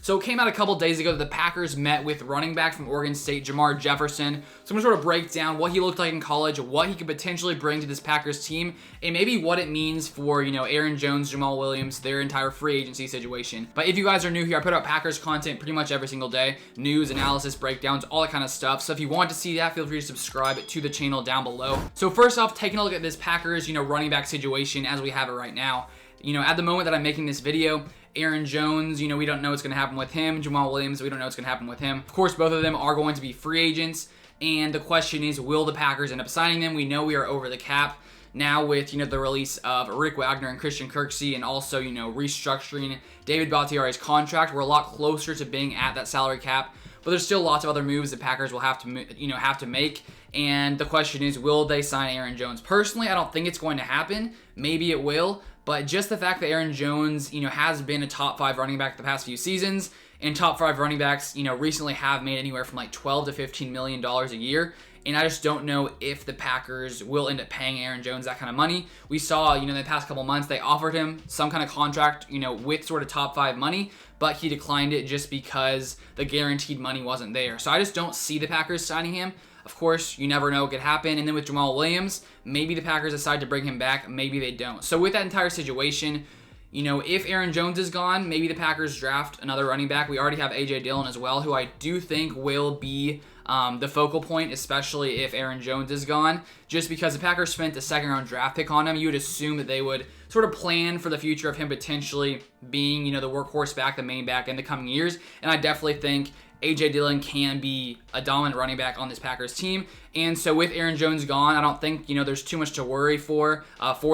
So it came out a couple days ago that the Packers met with running back from Oregon State, Jermar Jefferson. So I'm going to sort of break down what he looked like in college, what he could potentially bring to this Packers team, and maybe what it means for, Aaron Jones, Jamal Williams, their entire free agency situation. But if you guys are new here, I put out Packers content pretty much every single day. News, analysis, breakdowns, all that kind of stuff. So if you want to see that, feel free to subscribe to the channel down below. So first off, taking a look at this Packers, running back situation as we have it right now. At the moment that I'm making this video, Aaron Jones, we don't know what's going to happen with him. Jamal Williams, we don't know what's going to happen with him. Of course, both of them are going to be free agents, and the question is, will the Packers end up signing them? We know we are over the cap now with, the release of Rick Wagner and Christian Kirksey, and also, restructuring David Bakhtiari's contract. We're a lot closer to being at that salary cap, but there's still lots of other moves the Packers will have to make. And the question is, will they sign Aaron Jones? Personally, I don't think it's going to happen. Maybe it will. But just the fact that Aaron Jones, has been a top 5 running back the past few seasons, and top 5 running backs, recently have made anywhere from like $12 to $15 million a year. And I just don't know if the Packers will end up paying Aaron Jones that kind of money. We saw, in the past couple months, they offered him some kind of contract, with sort of top 5 money, but he declined it just because the guaranteed money wasn't there. So I just don't see the Packers signing him. Of course, you never know what could happen. And then with Jamal Williams, maybe the Packers decide to bring him back, maybe they don't. So with that entire situation, if Aaron Jones is gone, maybe the Packers draft another running back. We already have A.J. Dillon as well, who I do think will be the focal point, especially if Aaron Jones is gone. Just because the Packers spent a second-round draft pick on him, you would assume that they would sort of plan for the future of him potentially being, the workhorse back, the main back in the coming years. And I definitely think A.J. Dillon can be a dominant running back on this Packers team. And so with Aaron Jones gone, I don't think, there's too much to worry for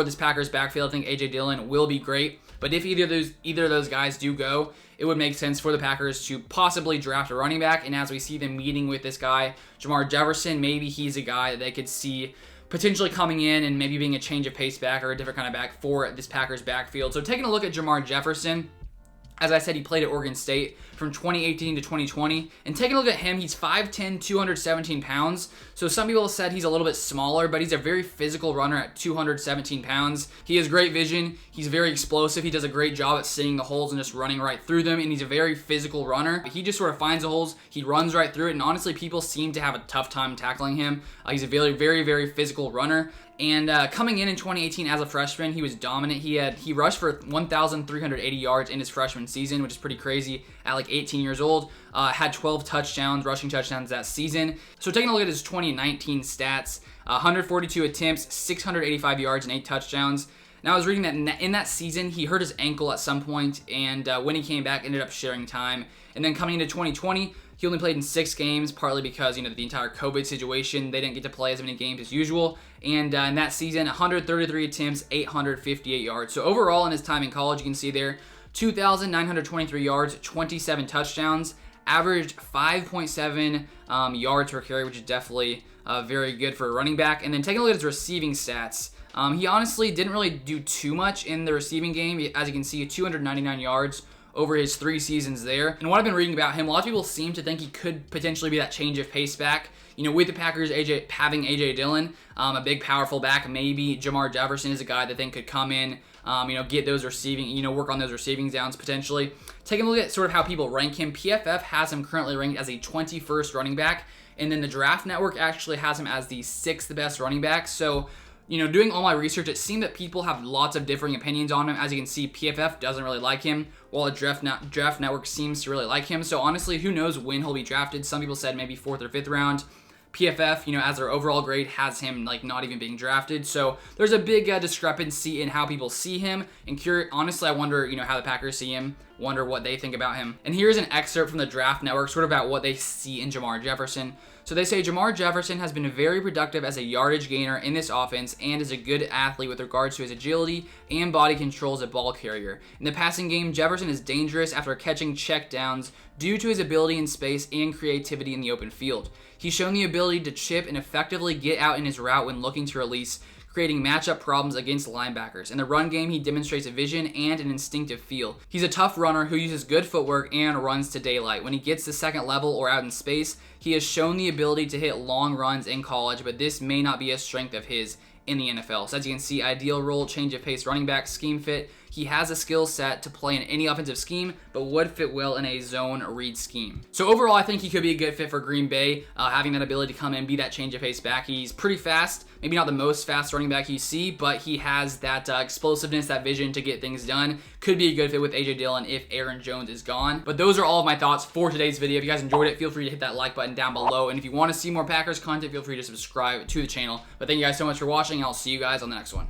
this Packers backfield. I think A.J. Dillon will be great. But if either of those guys do go, it would make sense for the Packers to possibly draft a running back. And as we see them meeting with this guy, Jermar Jefferson, maybe he's a guy that they could see potentially coming in and maybe being a change of pace back or a different kind of back for this Packers backfield. So taking a look at Jermar Jefferson, as I said, he played at Oregon State from 2018 to 2020. And taking a look at him, he's 5'10", 217 pounds. So some people have said he's a little bit smaller, but he's a very physical runner at 217 pounds. He has great vision. He's very explosive. He does a great job at seeing the holes and just running right through them. And he's a very physical runner. He just sort of finds the holes. He runs right through it. And honestly, people seem to have a tough time tackling him. He's a very, very, very physical runner. And coming in 2018 as a freshman, he was dominant. He rushed for 1,380 yards in his freshman season, which is pretty crazy at like 18 years old. Had 12 touchdowns, rushing touchdowns that season. So taking a look at his 2019 stats, 142 attempts, 685 yards, and 8 touchdowns. Now I was reading that in that season, he hurt his ankle at some point, and when he came back, ended up sharing time. And then coming into 2020, he only played in 6 games, partly because, the entire COVID situation. They didn't get to play as many games as usual. And in that season, 133 attempts, 858 yards. So overall, in his time in college, you can see there, 2,923 yards, 27 touchdowns, averaged 5.7 yards per carry, which is definitely very good for a running back. And then taking a look at his receiving stats, he honestly didn't really do too much in the receiving game. As you can see, 299 yards over his 3 seasons there. And what I've been reading about him, a lot of people seem to think he could potentially be that change of pace back. With the Packers having A.J. Dillon, a big, powerful back, maybe Jermar Jefferson is a guy that they could come in, get those receiving, work on those receiving downs potentially. Taking a look at sort of how people rank him, PFF has him currently ranked as a 21st running back, and then the Draft Network actually has him as the 6th best running back. So, doing all my research, it seemed that people have lots of differing opinions on him. As you can see, PFF doesn't really like him, while the Draft Network seems to really like him. So honestly, who knows when he'll be drafted? Some people said maybe 4th or 5th round. PFF, as their overall grade, has him not even being drafted. So there's a big discrepancy in how people see him. And honestly, I wonder, how the Packers see him. Wonder what they think about him. And here's an excerpt from the Draft Network, sort of about what they see in Jermar Jefferson. So they say Jermar Jefferson has been very productive as a yardage gainer in this offense and is a good athlete with regards to his agility and body control as a ball carrier. In the passing game, Jefferson is dangerous after catching checkdowns due to his ability in space and creativity in the open field. He's shown the ability to chip and effectively get out in his route when looking to release, creating matchup problems against linebackers. In the run game, he demonstrates a vision and an instinctive feel. He's a tough runner who uses good footwork and runs to daylight. When he gets to second level or out in space, he has shown the ability to hit long runs in college, but this may not be a strength of his in the NFL. So as you can see, ideal role, change of pace running back, scheme fit, He has a skill set to play in any offensive scheme, but would fit well in a zone read scheme. So overall, I think he could be a good fit for Green Bay, having that ability to come in, be that change of pace back. He's pretty fast, maybe not the most fast running back you see, but he has that explosiveness, that vision to get things done. Could be a good fit with AJ Dillon if Aaron Jones is gone. But those are all of my thoughts for today's video. If you guys enjoyed it, feel free to hit that like button down below. And if you want to see more Packers content, feel free to subscribe to the channel. But thank you guys so much for watching, and I'll see you guys on the next one.